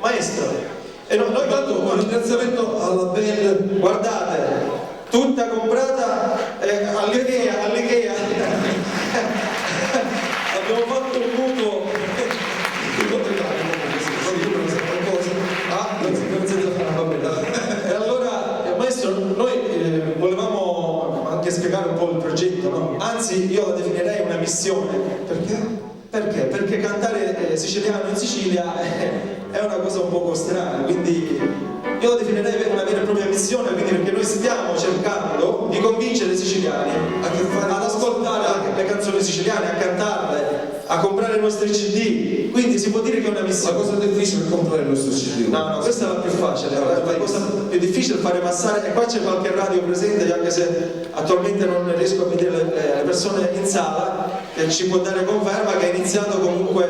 Maestro, e noi Tanto un ringraziamento alla band, guardate, tutta comprata all'Ikea. Abbiamo fatto un mutuo. E allora, maestro, noi volevamo anche spiegare un po' il progetto, no? Anzi, io la definirei una missione. perché? Perché? Perché cantare siciliano in Sicilia è una cosa un poco strana, quindi io la definirei una vera e propria missione, quindi perché noi stiamo cercando di convincere i siciliani ad ascoltare anche le canzoni siciliane, a cantarle, a comprare i nostri CD, quindi si può dire che è una La missione. cosa difficile è comprare il nostro CD. No, questa è la più facile, la cosa più difficile è fare passare, e qua c'è qualche radio presente, anche se attualmente non riesco a vedere le persone in sala, che ci può dare conferma che ha iniziato comunque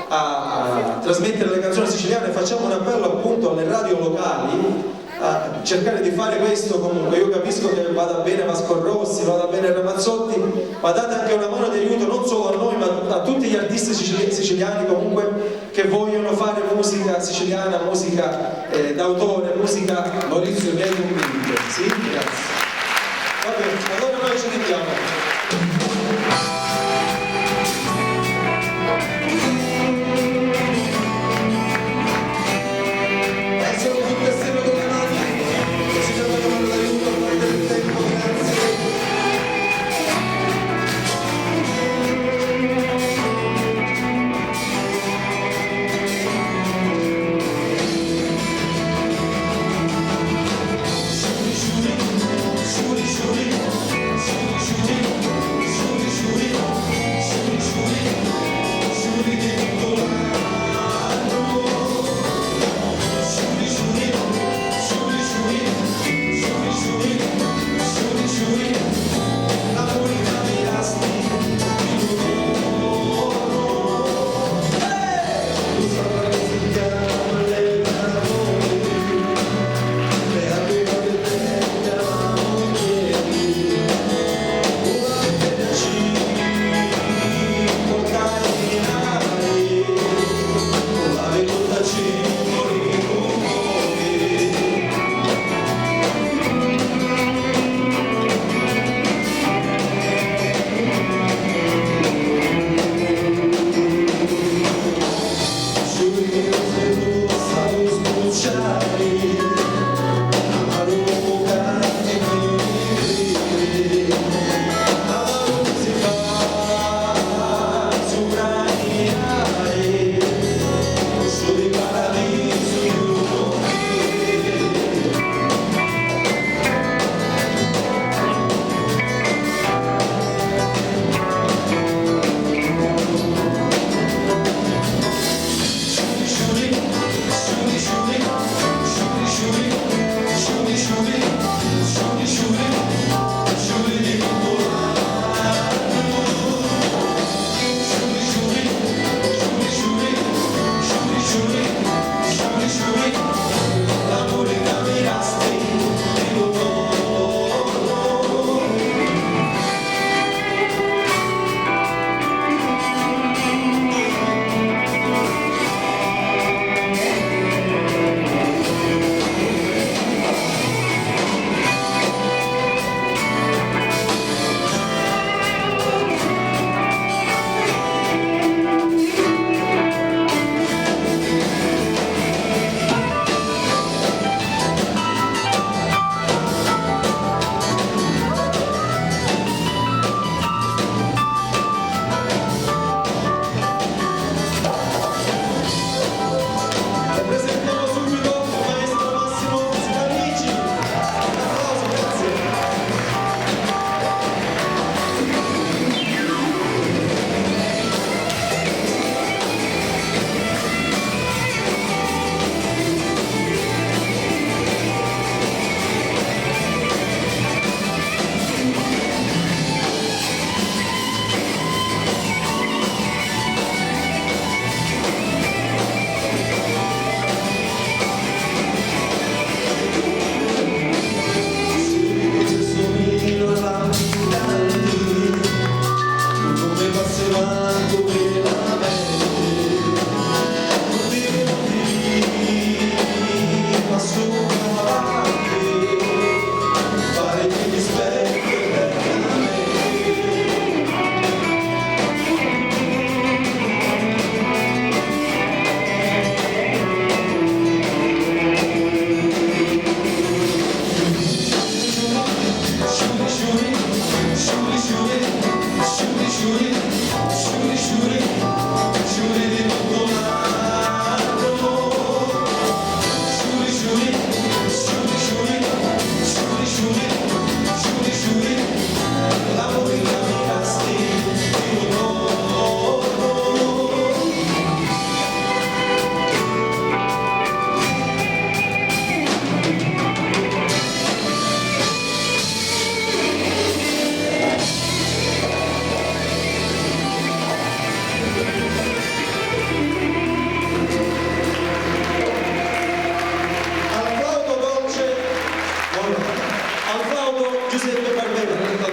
a trasmettere le canzoni siciliane. Facciamo un appello appunto alle radio locali a cercare di fare questo. Comunque io capisco che vada bene Vasco Rossi, vada bene Ramazzotti, ma date anche una mano di aiuto non solo a noi ma a tutti gli artisti siciliani comunque che vogliono fare musica siciliana, musica d'autore, musica. Maurizio, mi hai convinto. Sì, grazie. Va bene, allora noi ci vediamo. Giuseppe Barbera.